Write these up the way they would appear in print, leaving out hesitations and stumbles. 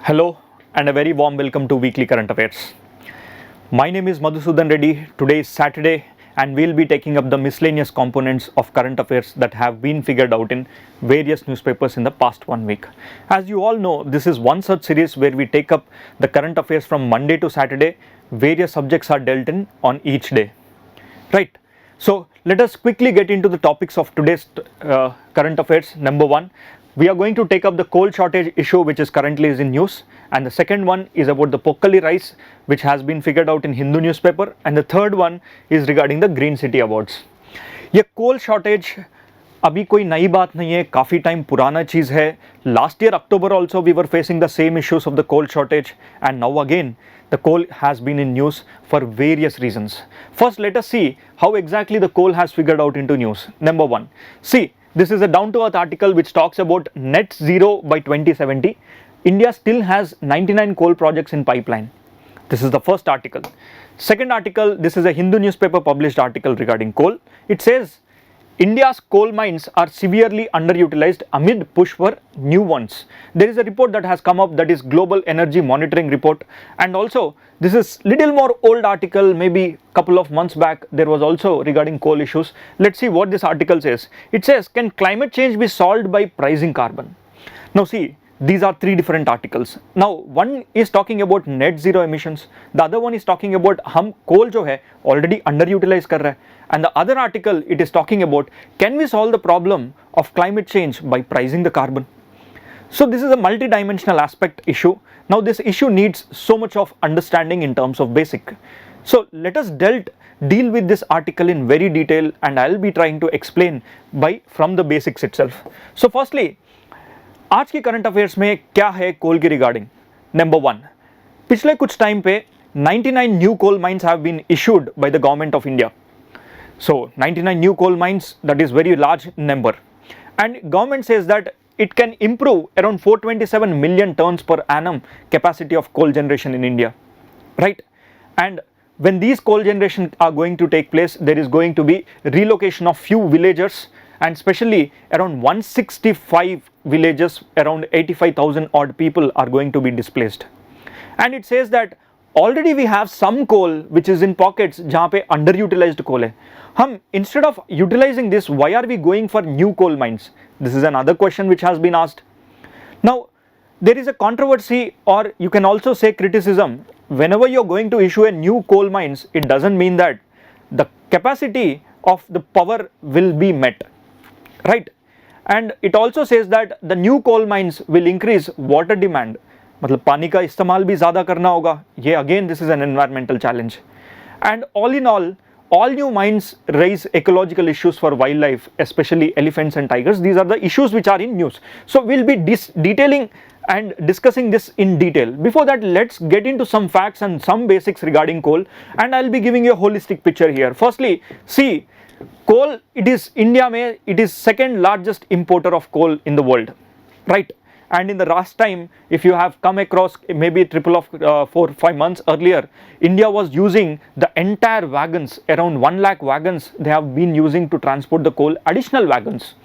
Hello and a very warm welcome to Weekly Current Affairs. My name is Madhusudan Reddy. Today is Saturday and we'll be taking up the miscellaneous components of current affairs that have been figured out in various newspapers in the past 1 week. As you all know, this is one such series where we take up the current affairs from Monday to Saturday. Various subjects are dealt in on each day. Right. So let us quickly get into the topics of today's current affairs. Number one, we are going to take up the coal shortage issue which is currently in news, and the second one is about the Pokkali rice which has been figured out in Hindu newspaper, and the third one is regarding the Green City Awards. ये coal shortage अभी कोई नई बात नहीं है, काफ़ी time पुराना चीज़ है. Last year October also we were facing the same issues of the coal shortage, and now again the coal has been in news for various reasons. First, let us see how exactly the coal has figured out into news. Number one, see, this is a down-to-earth article which talks about net zero by 2070. India still has 99 coal projects in pipeline. This is the first article. Second article, this is a Hindu newspaper published article regarding coal. It says, India's coal mines are severely underutilized amid push for new ones. There is a report that has come up, that is Global Energy Monitoring Report, and also this is little more old article, maybe couple of months back there was also regarding coal issues. Let's see what this article says. It says, can climate change be solved by pricing carbon? Now see, these are three different articles. Now one is talking about net zero emissions, the other one is talking about हम coal जो है already underutilized कर रहा है, and the other article it is talking about can we solve the problem of climate change by pricing the carbon. So this is a multi-dimensional aspect issue. Now this issue needs so much of understanding in terms of basic. So let us deal with this article in very detail, and I will be trying to explain from the basics itself. So firstly, आज की current affairs में क्या है कोल के regarding. Number one, पिछले कुछ time पे 99 new coal mines have been issued by the government of India. So 99 new coal mines, that is very large number, and government says that it can improve around 427 million tons per annum capacity of coal generation in India, right? And when these coal generation are going to take place, there is going to be relocation of few villagers, and especially around 165 villages, around 85,000 odd people are going to be displaced. And it says that already we have some coal which is in pockets जहाँ पे underutilized coal है. हम instead of utilizing this, why are we going for new coal mines? This is another question which has been asked. Now there is a controversy, or you can also say criticism. Whenever you are going to issue a new coal mines, it doesn't mean that the capacity of the power will be met, right? And it also says that the new coal mines will increase water demand. मतलब पानी का इस्तेमाल भी ज़्यादा करना होगा. ये again this is an environmental challenge. And all in all new mines raise ecological issues for wildlife, especially elephants and tigers. These are the issues which are in news. So we'll be detailing and discussing this in detail. Before that, let's get into some facts and some basics regarding coal, and I'll be giving you a holistic picture here. Firstly, see, coal, it is India mein, it is second largest importer of coal in the world, right? And in the last time, if you have come across maybe 4-5 months earlier, India was using the entire wagons, around 1 lakh wagons they have been using to transport the coal, additional wagons.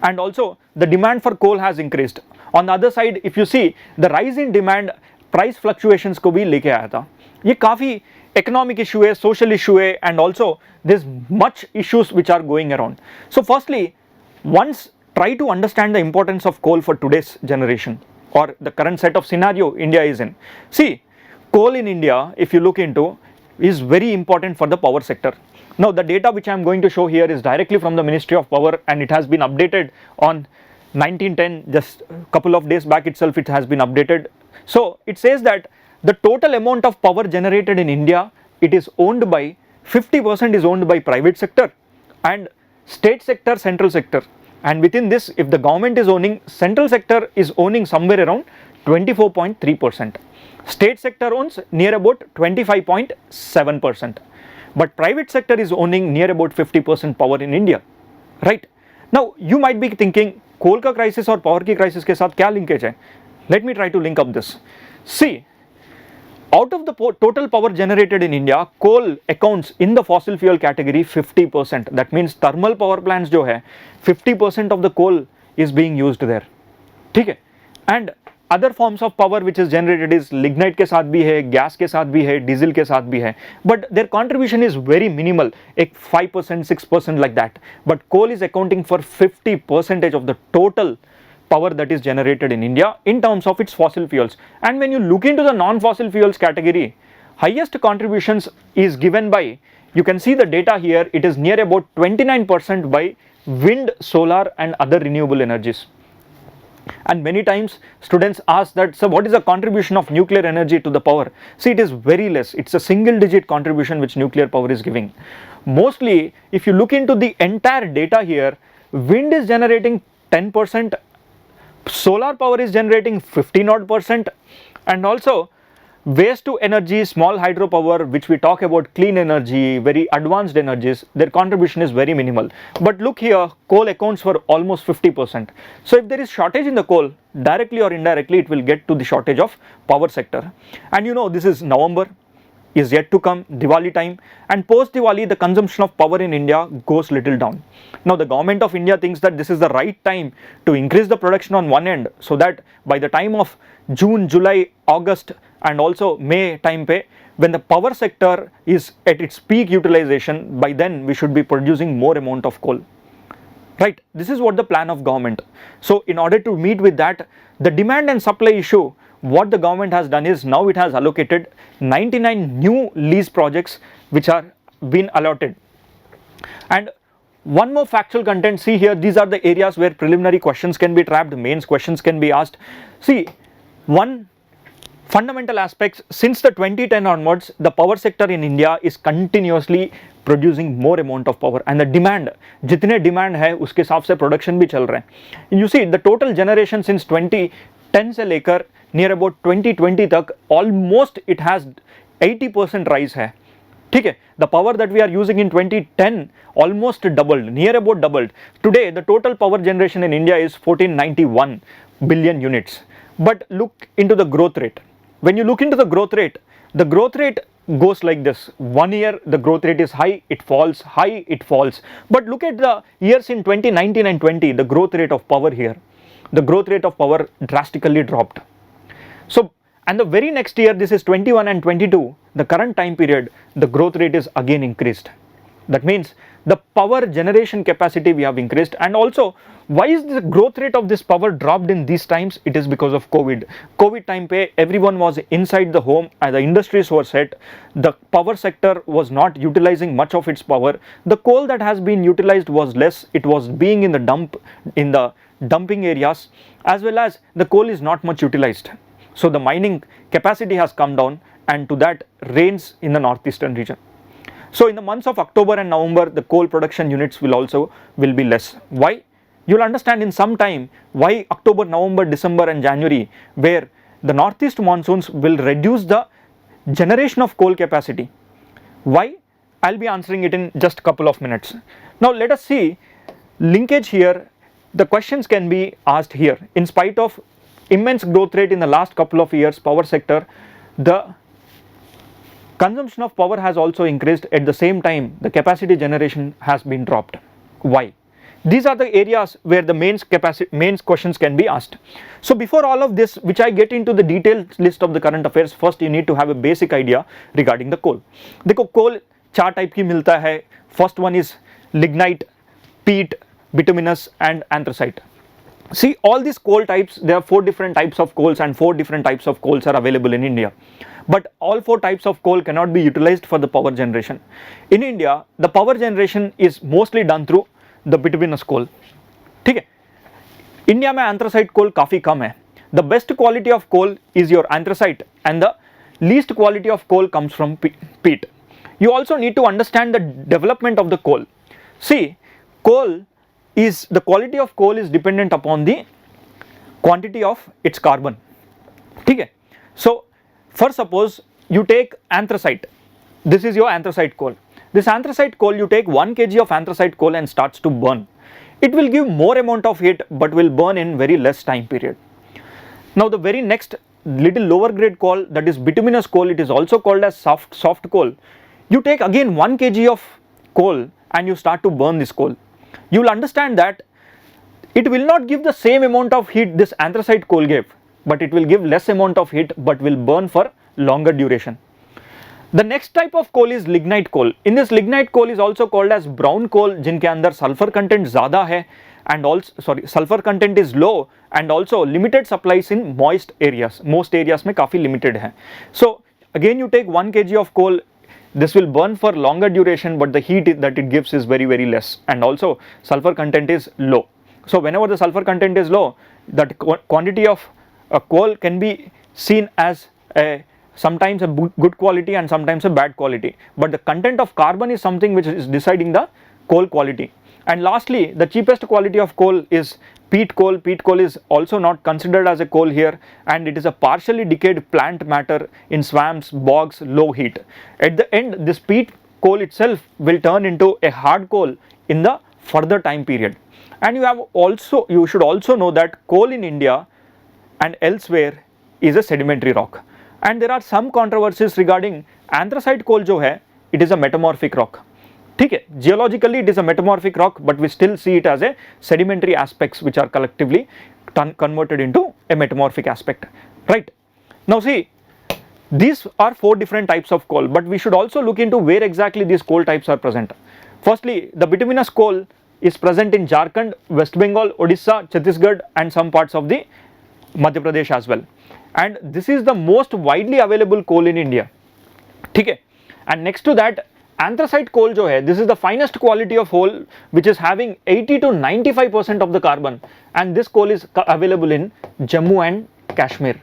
And also the demand for coal has increased. On the other side, if you see, the rise in demand price fluctuations को भी लेके आया था. ये काफ़ी economic issue है, social issue है, and also there's much issues which are going around. So firstly, once try to understand the importance of coal for today's generation, or the current set of scenario India is in. See, coal in India, if you look into, is very important for the power sector. Now the data which I am going to show here is directly from the Ministry of Power, and it has been updated on 1910, just a couple of days back itself it has been updated. So it says that the total amount of power generated in India, it is owned by 50% is owned by private sector, and state sector, central sector. And within this, if the government is owning, central sector is owning somewhere around 24.3%. State sector owns near about 25.7%. But private sector is owning near about 50% power in India, right? Now you might be thinking, coal का crisis और power की crisis के साथ क्या linkage है? Let me try to link up this. See, out of the total power generated in India, coal accounts in the fossil fuel category 50%. That means thermal power plants जो है 50% of the coal is being used there. ठीक है? And other forms of power which is generated is lignite के साथ भी है, gas के साथ भी है, diesel के साथ भी है, but their contribution is very minimal, एक 5% 6% like that, but coal is accounting for 50% of the total power that is generated in India in terms of its fossil fuels. And when you look into the non-fossil fuels category, highest contributions is given by, you can see the data here, it is near about 29% by wind, solar and other renewable energies. And many times students ask that, so what is the contribution of nuclear energy to the power? See, it is very less. It's a single digit contribution which nuclear power is giving. Mostly, if you look into the entire data here, wind is generating 10%, solar power is generating 15 odd %, and also waste to energy, small hydropower, which we talk about, clean energy, very advanced energies, their contribution is very minimal. But look here, coal accounts for almost 50%. So if there is shortage in the coal, directly or indirectly, it will get to the shortage of power sector. And you know, this is November, is yet to come, Diwali time, and post Diwali the consumption of power in India goes little down. Now the government of India thinks that this is the right time to increase the production on one end, so that by the time of June, July, August and also May time pe, when the power sector is at its peak utilization, by then we should be producing more amount of coal. Right, this is what the plan of government. So in order to meet with that, the demand and supply issue, what the government has done is, now it has allocated 99 new lease projects which are been allotted. And one more factual content, see here, these are the areas where preliminary questions can be trapped, mains questions can be asked. See, one fundamental aspects, since the 2010 onwards, the power sector in India is continuously producing more amount of power, and the demand, जितने demand है उसके हिसाब से production भी चल रहे हैं. You see the total generation since 2010 से लेकर near about 2020 तक almost it has 80% rise है. ठीक है, the power that we are using in 2010 almost doubled, near about doubled. Today the total power generation in India is 1491 billion units. But look into the growth rate. When you look into the growth rate goes like this. 1 year the growth rate is high, it falls, high, it falls. But look at the years in 2019 and 20, the growth rate of power here. The growth rate of power drastically dropped. So, and the very next year, this is 21 and 22, the current time period, the growth rate is again increased. That means the power generation capacity we have increased. And also, why is the growth rate of this power dropped in these times? It is because of COVID. COVID time pe, everyone was inside the home and the industries were set. The power sector was not utilizing much of its power. The coal that has been utilized was less. It was being in the dumping areas, as well as the coal is not much utilized. So the mining capacity has come down, and to that rains in the northeastern region. So in the months of October and November, the coal production units will be less. Why? You'll understand in some time why October, November, December and January, where the northeast monsoons will reduce the generation of coal capacity. Why? I'll be answering it in just a couple of minutes. Now let us see linkage here. The questions can be asked here. In spite of immense growth rate in the last couple of years, power sector, the consumption of power has also increased. At the same time, the capacity generation has been dropped. Why? These are the areas where the mains questions can be asked. So before all of this, which I get into the detailed list of the current affairs, first you need to have a basic idea regarding the coal. देखो coal 4 type की मिलता है. First one is lignite, peat, bituminous and anthracite. See, all these coal types, there are 4 different types of coals, and 4 different types of coals are available in India. But all 4 types of coal cannot be utilized for the power generation. In India, the power generation is mostly done through the bituminous coal. ठीक है, India में anthracite coal काफ़ी कम है. The best quality of coal is your anthracite, and the least quality of coal comes from peat. You also need to understand the development of the coal. See, the quality of coal is dependent upon the quantity of its carbon. ठीक है, so first suppose you take anthracite. This is your anthracite coal. This anthracite coal, you take 1 kg of anthracite coal and starts to burn. It will give more amount of heat but will burn in very less time period. Now the very next little lower grade coal, that is bituminous coal, it is also called as soft coal. You take again 1 kg of coal and you start to burn this coal. You will understand that it will not give the same amount of heat this anthracite coal gave. but it will give less amount of heat but will burn for longer duration. The next type of coal is lignite coal. In this lignite coal is also called as brown coal, जिनके अंदर sulfur content ज़्यादा है and also sulfur content is low and also limited supplies in moist areas. Most areas में काफ़ी limited है. So again you take 1 kg of coal, this will burn for longer duration but the heat that it gives is very less and also sulfur content is low. So whenever the sulfur content is low, that quantity of coal can be seen as sometimes a good quality and sometimes a bad quality, but the content of carbon is something which is deciding the coal quality. And lastly, the cheapest quality of coal is peat coal. Peat coal is also not considered as a coal here, and it is a partially decayed plant matter in swamps, bogs, low heat. At the end, this peat coal itself will turn into a hard coal in the further time period. And you should also know that coal in India and elsewhere is a sedimentary rock. And there are some controversies regarding anthracite coal जो है, it is a metamorphic rock. ठीक है, geologically it is a metamorphic rock, but we still see it as a sedimentary aspects which are collectively converted into a metamorphic aspect, right? Now see, these are 4 different types of coal, but we should also look into where exactly these coal types are present. Firstly, the bituminous coal is present in Jharkhand, West Bengal, Odisha, Chhattisgarh and some parts of the Madhya Pradesh as well. And this is the most widely available coal in India. ठीक है, and next to that anthracite coal जो है, this is the finest quality of coal which is having 80 to 95% of the carbon, and this coal is available in Jammu and Kashmir.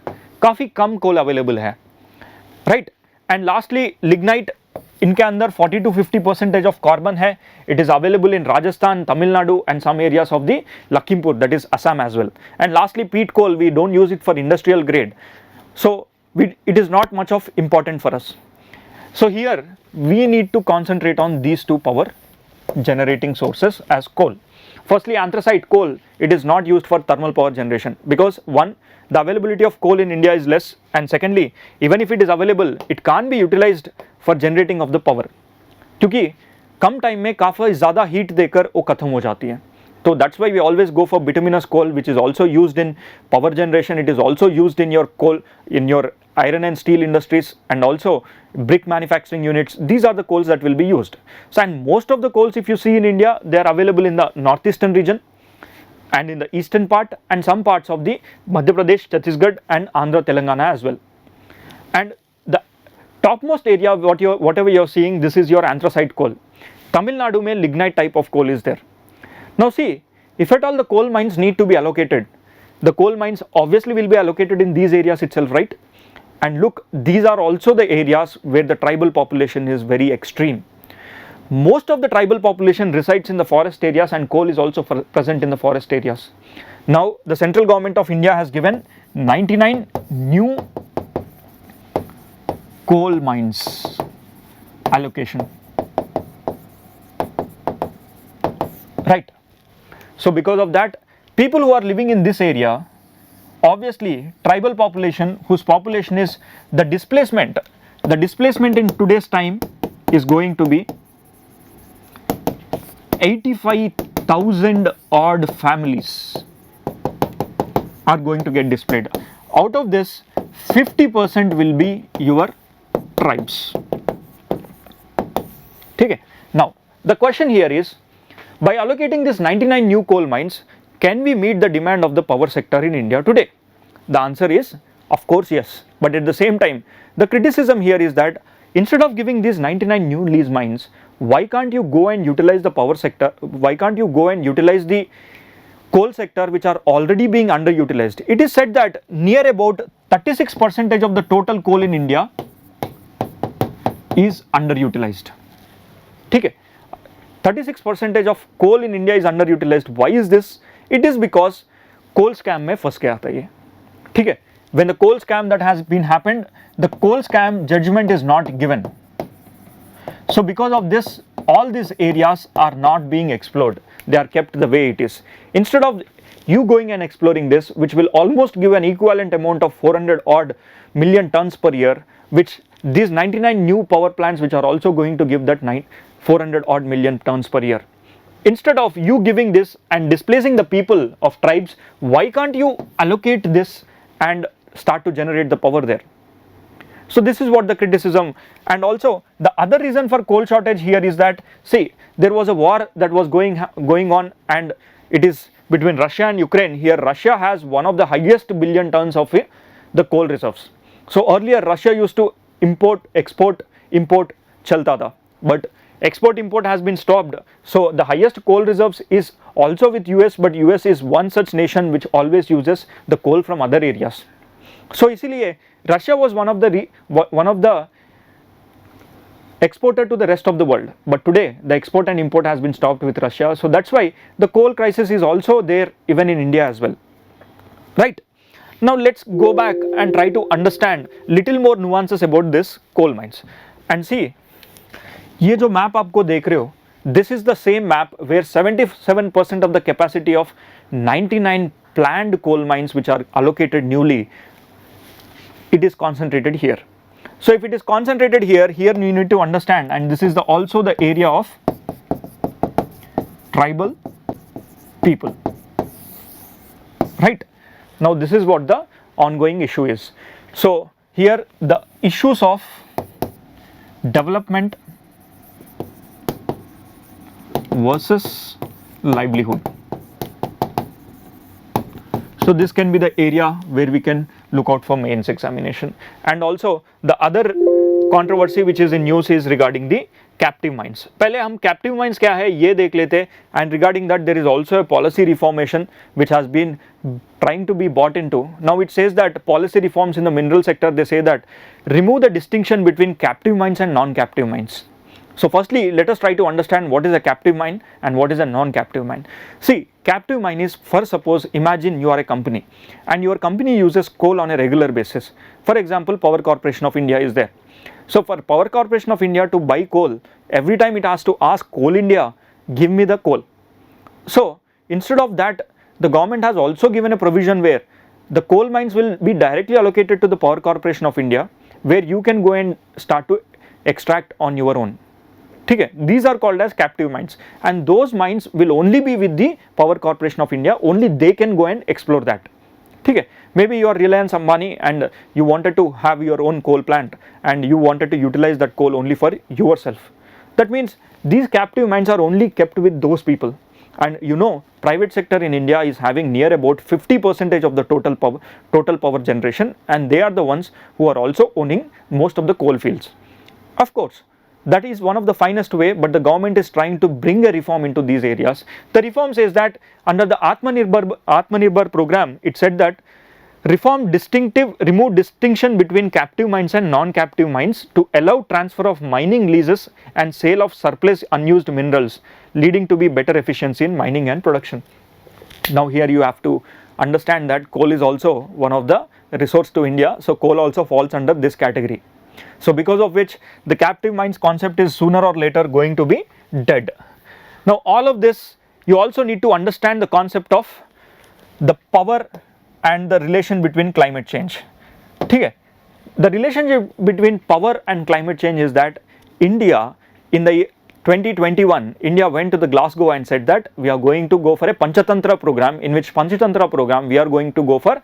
काफ़ी कम coal available है, right? And lastly lignite, इनके अंदर 40 to 50% of carbon है. It is available in Rajasthan, Tamil Nadu and some areas of the Lakhimpur, that is Assam as well. And lastly peat coal, we don't use it for industrial grade, so it is not much of important for us. So here we need to concentrate on these 2 power generating sources as coal. Firstly, anthracite coal, it is not used for thermal power generation because one, the availability of coal in India is less, and secondly, even if it is available, it can't be utilized for generating of the power क्योंकि कम time में काफ़ी ज़्यादा heat देकर वो खत्म हो जाती है. So that's why we always go for bituminous coal, which is also used in power generation. It is also used in your coal, in your iron and steel industries and also brick manufacturing units. These are the coals that will be used. So and most of the coals if you see in India, they are available in the northeastern region and in the eastern part and some parts of the Madhya Pradesh, Chhattisgarh and Andhra Telangana as well. And the topmost area whatever you are seeing, this is your anthracite coal. Tamil Nadu mein lignite type of coal is there. Now see, if at all the coal mines need to be allocated, the coal mines obviously will be allocated in these areas itself, right? And look, these are also the areas where the tribal population is very extreme. Most of the tribal population resides in the forest areas and coal is also present in the forest areas. Now the central government of India has given 99 new coal mines allocation, right? So because of that, people who are living in this area, obviously tribal population whose population is the displacement in today's time is going to be 85,000 odd families are going to get displaced. Out of this 50% will be your tribes. Okay. Now the question here is, by allocating this 99 new coal mines, can we meet the demand of the power sector in India today? The answer is of course yes, but at the same time the criticism here is that instead of giving these 99 new lease mines, why can't you go and utilize the power sector? Why can't you go and utilize the coal sector which are already being underutilized? It is said that near about 36% of the total coal in India is underutilized. Okay. 36% of coal in India is underutilized. Why is this? It is because coal scam में फंस गया था ये. ठीक है. When the coal scam that has been happened, the coal scam judgment is not given. So because of this, all these areas are not being explored. They are kept the way it is. Instead of you going and exploring this, which will almost give an equivalent amount of 400 odd million tons per year, which these 99 new power plants which are also going to give that 400 odd million tons per year. Instead of you giving this and displacing the people of tribes, why can't you allocate this and start to generate the power there. So this is what the criticism. And also the other reason for coal shortage here is that, see, there was a war that was going on, and it is between Russia and Ukraine. Here Russia has one of the highest billion tons of the coal reserves. So earlier Russia used to import, export, import chalta tha, but export import has been stopped. So the highest coal reserves is also with US, but US is one such nation which always uses the coal from other areas. So इसलिए Russia was one of the exporter to the rest of the world, but today the export and import has been stopped with Russia. So that's why the coal crisis is also there even in India as well, right? Now let's go back and try to understand little more nuances about this coal mines. And see, ये जो map आपको देख रहे हो, this is the same map where 77% of the capacity of 99 planned coal mines which are allocated newly, it is concentrated here. So if it is concentrated here you need to understand, and this is also the area of tribal people, right? Now this is what the ongoing issue is. So here the issues of development versus livelihood. So this can be the area where we can look out for mains examination. And also the other controversy which is in news is regarding the captive mines. पहले हम captive mines क्या है ये देख लेते, and regarding that there is also a policy reformation which has been trying to be bought into. Now it says that policy reforms in the mineral sector, they say that remove the distinction between captive mines and non-captive mines. So firstly, let us try to understand what is a captive mine and what is a non-captive mine. See, captive mine is, for suppose, imagine you are a company and your company uses coal on a regular basis. For example, Power Corporation of India is there. So for Power Corporation of India to buy coal, every time it has to ask Coal India, give me the coal. So instead of that, the government has also given a provision where the coal mines will be directly allocated to the Power Corporation of India, where you can go and start to extract on your own. Okay, these are called as captive mines, and those mines will only be with the Power Corporation of India, only they can go and explore that. Okay, maybe you are Reliance Ambani and you wanted to have your own coal plant and you wanted to utilize that coal only for yourself. That means these captive mines are only kept with those people. And you know, private sector in India is having near about 50% of the total power generation, and they are the ones who are also owning most of the coal fields. Of course, that is one of the finest way, but the government is trying to bring a reform into these areas. The reform says that under the Atmanirbhar program, it said that remove distinction between captive mines and non-captive mines to allow transfer of mining leases and sale of surplus unused minerals, leading to be better efficiency in mining and production. Now here you have to understand that coal is also one of the resource to India, so coal also falls under this category. So because of which the captive mines concept is sooner or later going to be dead. Now all of this, you also need to understand the concept of the power and the relation between climate change. Okay? The relationship between power and climate change is that India in the 2021, India went to the Glasgow and said that we are going to go for a Panchatantra program, in which Panchatantra program we are going to go for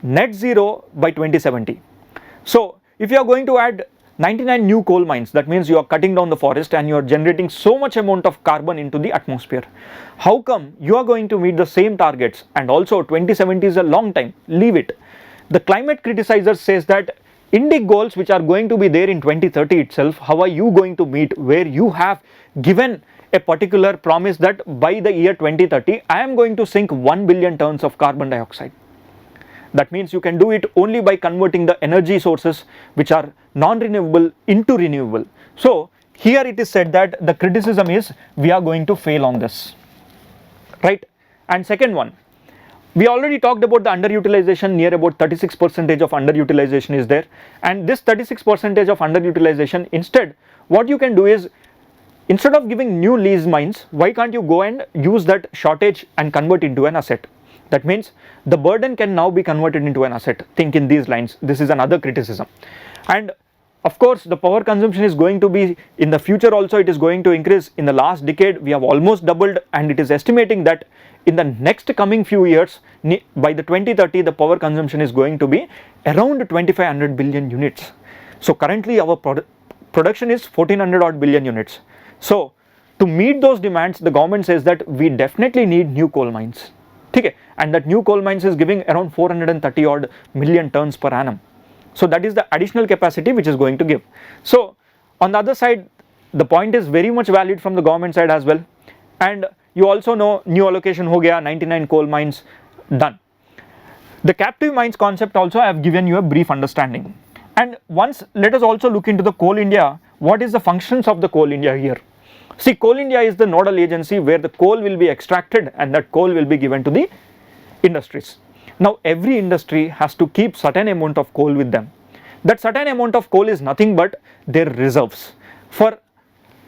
net zero by 2070. So if you are going to add 99 new coal mines, that means you are cutting down the forest and you are generating so much amount of carbon into the atmosphere. How come you are going to meet the same targets? And also 2070 is a long time, leave it. The climate criticizer says that Indic goals which are going to be there in 2030 itself, how are you going to meet, where you have given a particular promise that by the year 2030 I am going to sink 1 billion tons of carbon dioxide. That means you can do it only by converting the energy sources which are non-renewable into renewable. So here it is said that the criticism is we are going to fail on this, right? And second one, we already talked about the underutilization. Near about 36% of underutilization is there, and this 36% of underutilization, instead what you can do is, instead of giving new lease mines, why can't you go and use that shortage and convert into an asset? That means the burden can now be converted into an asset. Think in these lines. This is another criticism. And of course the power consumption is going to be in the future also, it is going to increase. In the last decade we have almost doubled, and it is estimating that in the next coming few years, by the 2030, the power consumption is going to be around 2500 billion units. So currently our production is 1400 odd billion units. So to meet those demands, the government says that we definitely need new coal mines. Okay? And that new coal mines is giving around 430 odd million tons per annum. So that is the additional capacity which is going to give. So on the other side, the point is very much valid from the government side as well. And you also know new allocation ho gaya, 99 coal mines done. The captive mines concept also I have given you a brief understanding. And once let us also look into the Coal India. What is the functions of the Coal India here? See, Coal India is the nodal agency where the coal will be extracted and that coal will be given to the industries. Now every industry has to keep certain amount of coal with them. That certain amount of coal is nothing but their reserves. For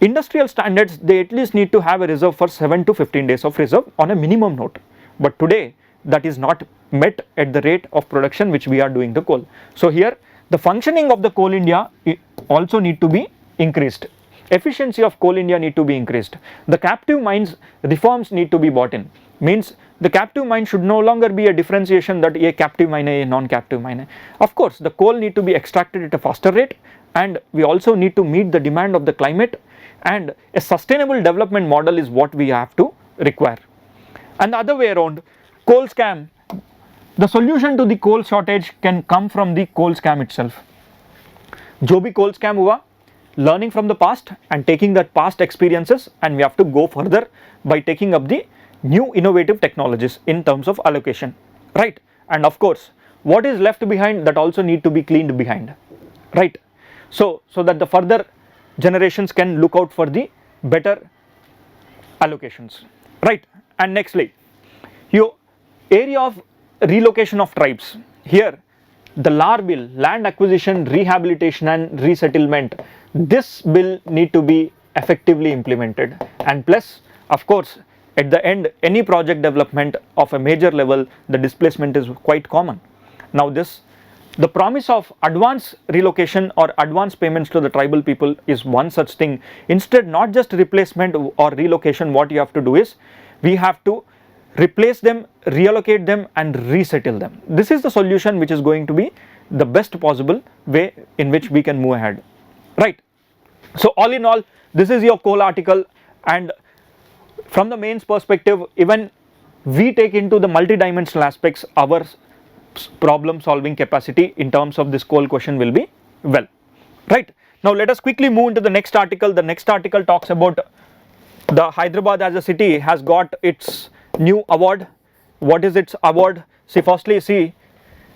industrial standards, they at least need to have a reserve for 7 to 15 days of reserve on a minimum note. But today that is not met at the rate of production which we are doing the coal. So here the functioning of the Coal India also need to be increased. Efficiency of Coal India need to be increased. The captive mines reforms need to be brought in. Means the captive mine should no longer be a differentiation that a captive mine hai, a non-captive mine hai. Of course, the coal need to be extracted at a faster rate, and we also need to meet the demand of the climate, and a sustainable development model is what we have to require. And the other way around, coal scam, the solution to the coal shortage can come from the coal scam itself. जो भी coal scam हुआ, learning from the past and taking that past experiences, and we have to go further by taking up the new innovative technologies in terms of allocation, right? And of course, what is left behind, that also need to be cleaned behind, right? So that the further generations can look out for the better allocations, right? And nextly, your area of relocation of tribes. Here the LAR bill, land acquisition, rehabilitation and resettlement, this bill need to be effectively implemented. And plus, of course, at the end, any project development of a major level, the displacement is quite common. Now the promise of advance relocation or advance payments to the tribal people is one such thing. Instead, not just replacement or relocation, what you have to do is, we have to replace them, reallocate them and resettle them. This is the solution which is going to be the best possible way in which we can move ahead, right? So all in all, this is your coal article, and from the mains perspective, even we take into the multidimensional aspects, our problem solving capacity in terms of this coal question will be well, right? Now let us quickly move into the next article. The next article talks about the Hyderabad as a city has got its new award. What is its award? See,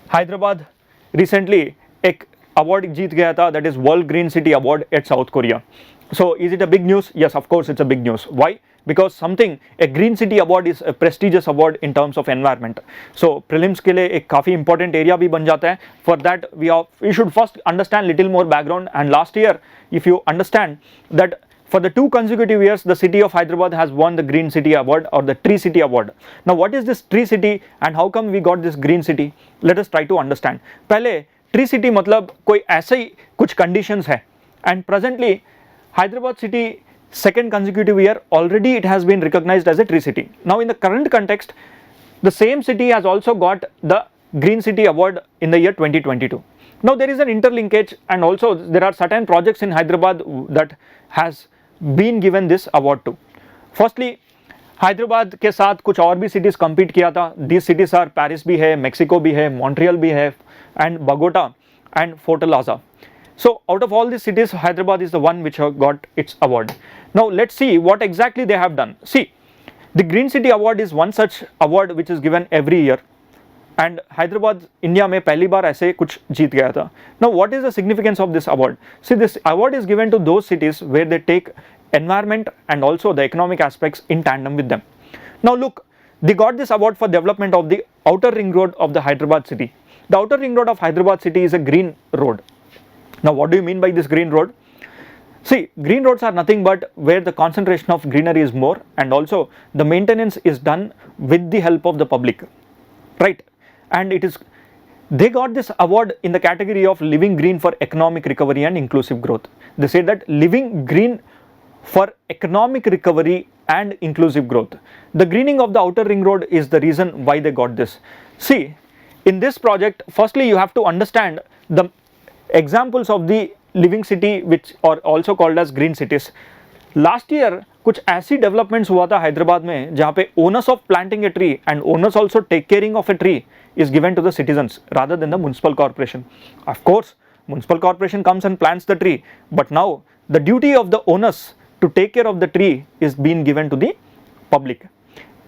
Hyderabad recently एक award जीत गया था, that is World Green City Award at South Korea. So is it a big news? Yes, of course it's a big news. Why? Because a Green City Award is a prestigious award in terms of environment. So prelims के लिए एक काफ़ी important area भी बन जाता है. For that we should first understand little more background. And last year, if you understand that for the 2 consecutive years, the city of Hyderabad has won the Green City Award or the Tree City Award. Now what is this Tree City and how come we got this Green City? Let us try to understand. पहले Tree City मतलब कोई ऐसे ही कुछ conditions है, and presently Hyderabad city second consecutive year already it has been recognized as a Tree City. Now in the current context, the same city has also got the Green City Award in the year 2022. Now there is an interlinkage, and also there are certain projects in Hyderabad that has been given this award to. Firstly, Hyderabad के साथ कुछ और भी cities compete किया था. These cities are Paris भी है, Mexico भी है, Montreal भी है, and Bogota and Fortaleza. So out of all these cities, Hyderabad is the one which got its award. Now let's see what exactly they have done. See, the Green City Award is one such award which is given every year, and Hyderabad India में पहली बार ऐसे कुछ जीत गया था. Now what is the significance of this award? See, this award is given to those cities where they take environment and also the economic aspects in tandem with them. Now look, they got this award for development of the outer ring road of the Hyderabad city. The outer ring road of Hyderabad city is a green road. Now what do you mean by this green road? See, green roads are nothing but where the concentration of greenery is more, and also the maintenance is done with the help of the public, right? And they got this award in the category of living green for economic recovery and inclusive growth. They say that living green for economic recovery and inclusive growth. The greening of the outer ring road is the reason why they got this. See, in this project, firstly you have to understand the examples of the living city which are also called as green cities. Last year कुछ ऐसी developments हुआ था हैदराबाद में जहाँ पे honours of planting a tree and honours also take caring of a tree is given to the citizens rather than the municipal corporation. Of course, municipal corporation comes and plants the tree, but now the duty of the owners to take care of the tree is being given to the public.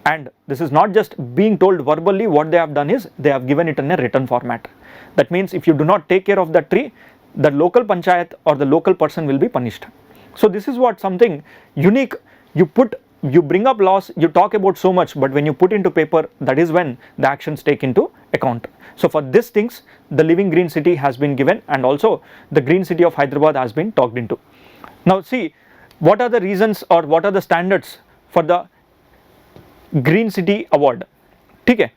And this is not just being told verbally. What they have done is they have given it in a written format. That means if you do not take care of the tree, the local panchayat or the local person will be punished. So this is what something unique. You bring up laws, you talk about so much, but when you put into paper, that is when the actions take into account. So for these things, the living green city has been given, and also the green city of Hyderabad has been talked into. Now see, what are the reasons or what are the standards for the green city award? Okay.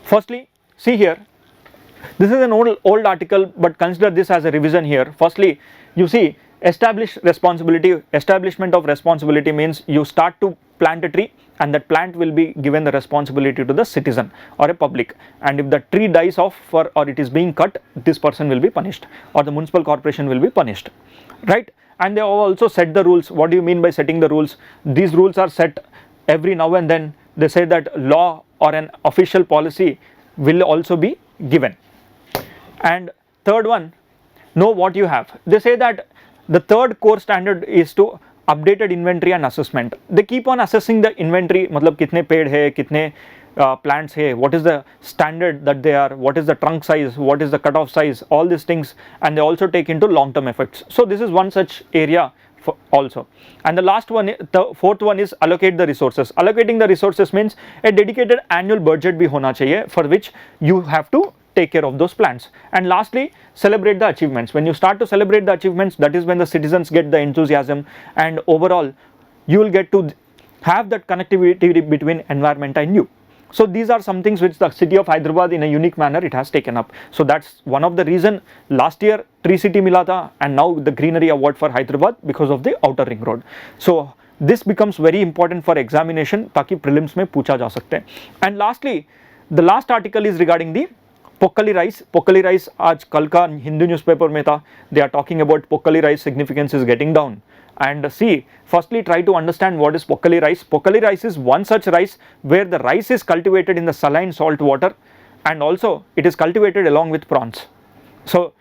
Firstly, see here, this is an old article, but consider this as a revision here. Firstly, you see, establishment of responsibility means you start to plant a tree and that plant will be given the responsibility to the citizen or a public, and if the tree dies off or it is being cut, this person will be punished or the municipal corporation will be punished, right? And they have also set the rules. What do you mean by setting the rules? These rules are set every now and then. They say that law or an official policy will also be given. And third one, know what you have. They say that the third core standard is to updated inventory and assessment. They keep on assessing the inventory, मतलब कितने पेड़ है, कितने plants है, what is the standard that they are, what is the trunk size, what is the cutoff size, all these things, and they also take into long-term effects. So this is one such area also. And the last one, the fourth one is allocate the resources. Allocating the resources means a dedicated annual budget भी होना चाहिए, for which you have to take care of those plants. And lastly, celebrate the achievements. When you start to celebrate the achievements, that is when the citizens get the enthusiasm, and overall you will get to have that connectivity between environment and you. So these are some things which the city of Hyderabad in a unique manner it has taken up. So that's one of the reason last year Tree City mila tha, and now the greenery award for Hyderabad because of the outer ring road. So this becomes very important for examination ताकि prelims में पूछा जा सकते हैं. And lastly, the last article is regarding the Pokkali rice. Pokkali rice आज कल का Hindu newspaper में था. They are talking about Pokkali rice significance is getting down. And see, firstly try to understand what is pokkali rice. Pokkali rice is one such rice where the rice is cultivated in the saline salt water, and also it is cultivated along with prawns. So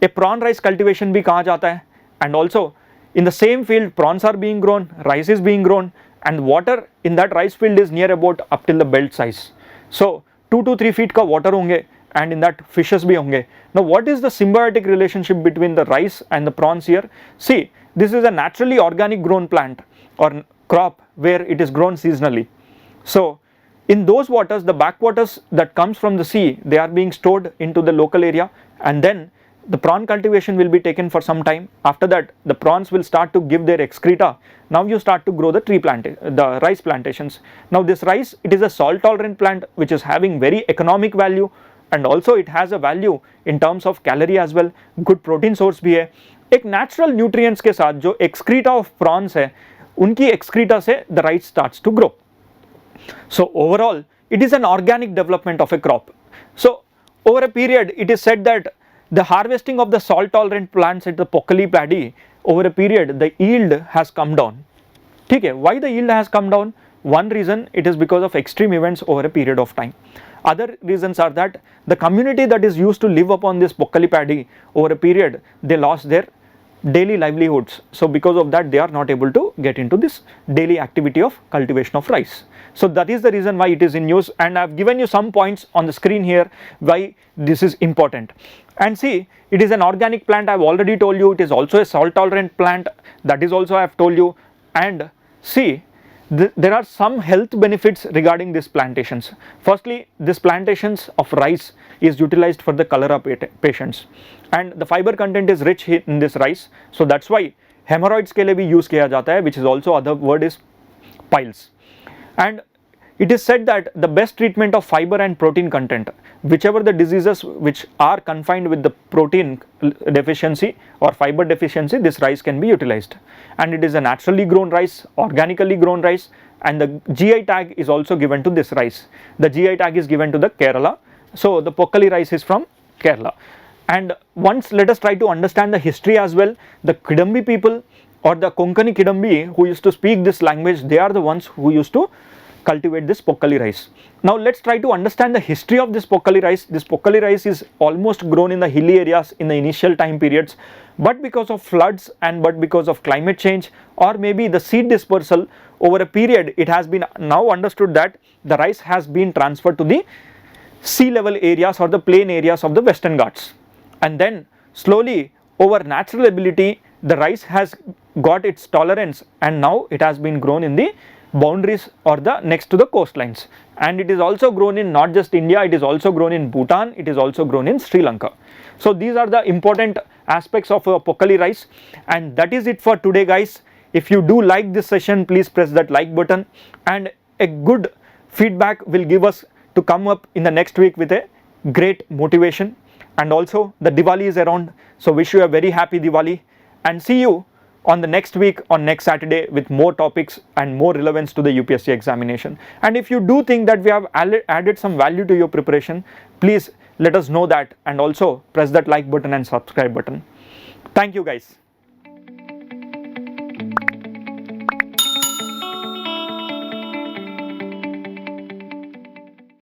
a prawn rice cultivation भी कहाँ जाता है, and also in the same field prawns are being grown, rice is being grown, and water in that rice field is near about up till the belt size. So 2 to 3 feet का water होंगे, and in that fishes भी होंगे. Now what is the symbiotic relationship between the rice and the prawns here? See, this is a naturally organic grown plant or crop where it is grown seasonally. So in those waters, the backwaters that comes from the sea, they are being stored into the local area, and then the prawn cultivation will be taken for some time. After that, the prawns will start to give their excreta. Now you start to grow the rice plantations. Now this rice, it is a salt tolerant plant which is having very economic value, and also it has a value in terms of calorie as well. Good protein source भी है. एक natural nutrients के साथ जो excreta of prawns है, उनकी excreta से the rice starts to grow. So overall, it is an organic development of a crop. So over a period, it is said that the harvesting of the salt tolerant plants at the pokkali paddy, over a period, the yield has come down. Okay, why the yield has come down? One reason, it is because of extreme events over a period of time. Other reasons are that the community that is used to live upon this pokkali paddy, over a period, they lost their daily livelihoods. So because of that, they are not able to get into this daily activity of cultivation of rice. So that is the reason why it is in news, and I have given you some points on the screen here why this is important. And see, it is an organic plant. I have already told you. It is also a salt tolerant plant. That is also I have told you. And see, there are some health benefits regarding these plantations. Firstly, these plantations of rice is utilized for the cholera patients, and the fiber content is rich in this rice. So that's why hemorrhoids के लिए भी use किया जाता है, which is also other word is piles. And It is said that the best treatment of fiber and protein content, whichever the diseases which are confined with the protein deficiency or fiber deficiency, this rice can be utilized. And it is a naturally grown rice, organically grown rice, and the GI tag is also given to this rice. The GI tag is given to the Kerala. So the Pokkali rice is from Kerala. And once let us try to understand the history as well. The Kidambi people or the Konkani Kidambi who used to speak this language, they are the ones who used to cultivate this Pokkali rice. Now let's try to understand the history of this Pokkali rice. This Pokkali rice is almost grown in the hilly areas in the initial time periods, but because of floods and but because of climate change or maybe the seed dispersal over a period, it has been now understood that the rice has been transferred to the sea level areas or the plain areas of the Western Ghats, and then slowly over natural ability the rice has got its tolerance and now it has been grown in the boundaries or the next to the coastlines, and it is also grown in not just India, it is also grown in Bhutan, it is also grown in Sri Lanka. So these are the important aspects of Pokkali rice, and that is it for today guys. If you do like this session, please press that like button, and a good feedback will give us to come up in the next week with a great motivation. And also the Diwali is around, so wish you a very happy Diwali, and see you on the next week on next Saturday with more topics and more relevance to the UPSC examination. And if you do think that we have added some value to your preparation, please let us know that, and also press that like button and subscribe button. Thank you guys.